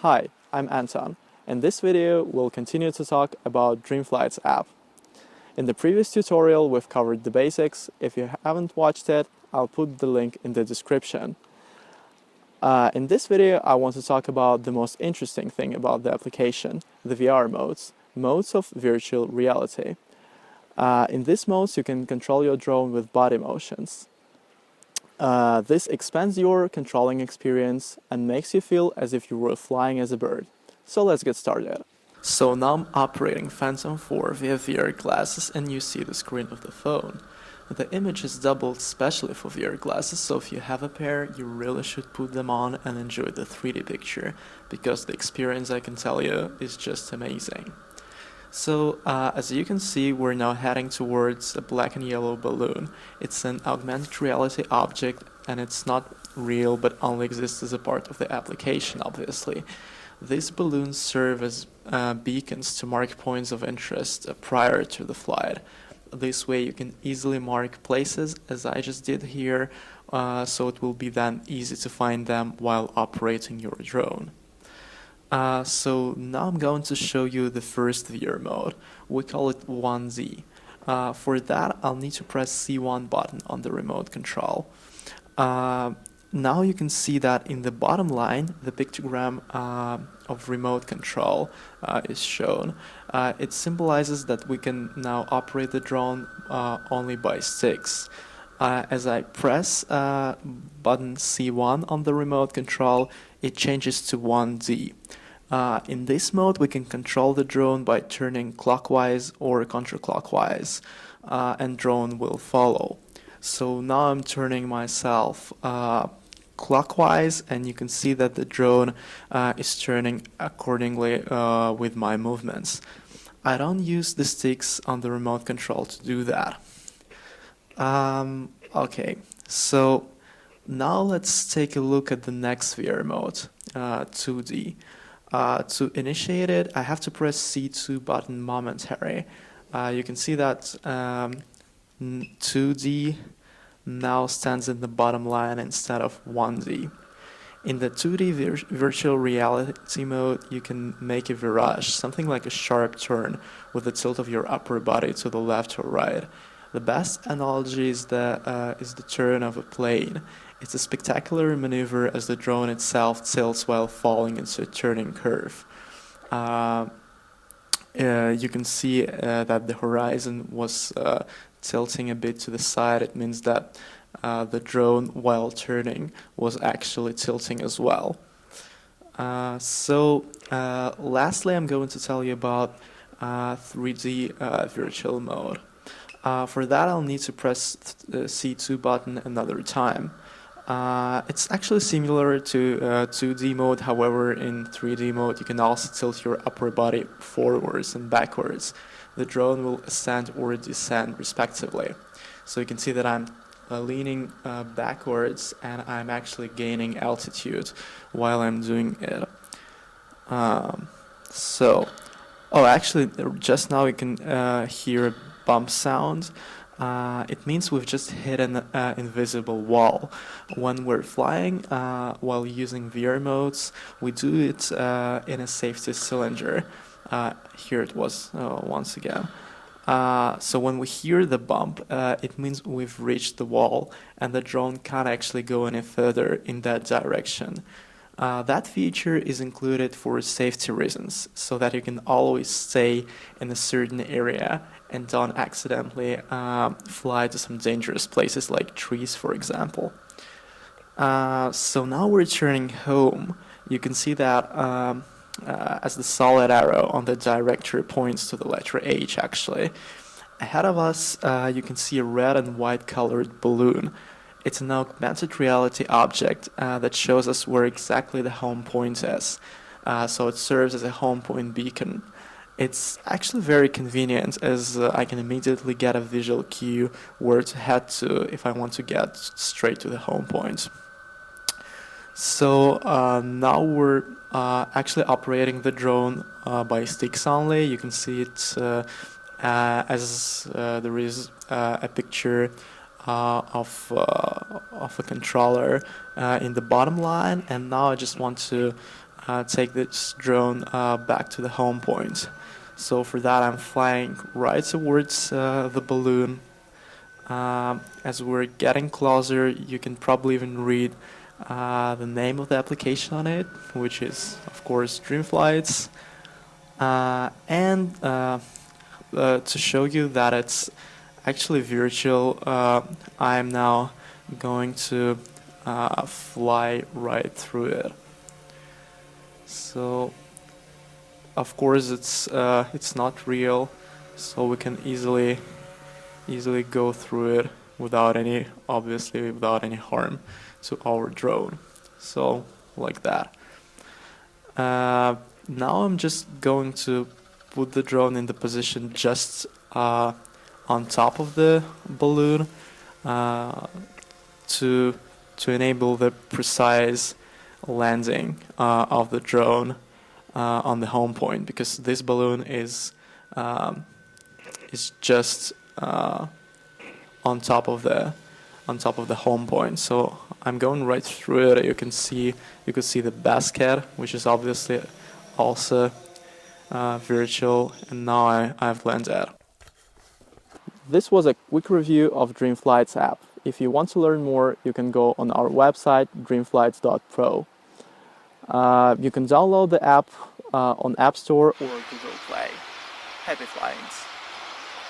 Hi, I'm Anton. In this video, we'll continue to talk about Dreamflight's app. In the previous tutorial, we've covered the basics. If you haven't watched it, I'll put the link in the description. In this video, I want to talk about the most interesting thing about the application, the VR modes of virtual reality. In these modes, you can control your drone with body motions. This expands your controlling experience and makes you feel as if you were flying as a bird. So let's get started. So now I'm operating Phantom 4 via VR glasses and you see the screen of the phone. The image is doubled especially for VR glasses, so if you have a pair, you really should put them on and enjoy the 3D picture, because the experience, I can tell you, is just amazing. So, as you can see, we're now heading towards a black and yellow balloon. It's an augmented reality object, and it's not real, but only exists as a part of the application, obviously. These balloons serve as beacons to mark points of interest prior to the flight. This way you can easily mark places, as I just did here, so it will be then easy to find them while operating your drone. So now I'm going to show you the first VR mode. We call it Onesie. For that, I'll need to press C1 button on the remote control. Now you can see that in the bottom line, the pictogram of remote control is shown. It symbolizes that we can now operate the drone only by sticks. As I press button C1 on the remote control, it changes to 1D. In this mode, we can control the drone by turning clockwise or counterclockwise, and drone will follow. So now I'm turning myself clockwise, and you can see that the drone is turning accordingly with my movements. I don't use the sticks on the remote control to do that. Okay, so now let's take a look at the next VR mode, 2D. To initiate it, I have to press C2 button momentarily. You can see that 2D now stands in the bottom line instead of 1D. In the 2D virtual reality mode, you can make a virage, something like a sharp turn with the tilt of your upper body to the left or right. The best analogy is the turn of a plane. It's a spectacular maneuver as the drone itself tilts while falling into a turning curve. You can see that the horizon was tilting a bit to the side. It means that the drone, while turning, was actually tilting as well. Lastly, I'm going to tell you about 3D virtual mode. For that, I'll need to press the C2 button another time. It's actually similar to 2D mode, however in 3D mode you can also tilt your upper body forwards and backwards. The drone will ascend or descend respectively. So you can see that I'm leaning backwards and I'm actually gaining altitude while I'm doing it. Actually just now you can hear a bump sound. It means we've just hit an invisible wall. When we're flying while using VR modes, we do it in a safety cylinder. Here it was once again. So when we hear the bump, it means we've reached the wall and the drone can't actually go any further in that direction. That feature is included for safety reasons, so that you can always stay in a certain area and don't accidentally fly to some dangerous places like trees, for example. So now we're turning home. You can see that as the solid arrow on the director points to the letter H actually. Ahead of us you can see a red and white colored balloon. It's an augmented reality object that shows us where exactly the home point is. So it serves as a home point beacon. It's actually very convenient, as I can immediately get a visual cue where to head to if I want to get straight to the home point. So now we're actually operating the drone by sticks only. You can see it as there is a picture of a controller in the bottom line, and now I just want to take this drone back to the home point. So for that, I'm flying right towards the balloon. As we're getting closer, you can probably even read the name of the application on it, which is, of course, Dreamflights. To show you that it's actually virtual, I'm now going to fly right through it. So, of course, it's not real, so we can easily go through it without any harm to our drone. So, like that. Now I'm just going to put the drone in the position just on top of the balloon to enable the precise landing of the drone on the home point, because this balloon is just on top of the home point. So I'm going right through it. You can see the basket, which is obviously also virtual, and now I've landed. This was a quick review of Dreamflights app. If you want to learn more, you can go on our website, dreamflights.pro. You can download the app on App Store or Google Play. Happy flying!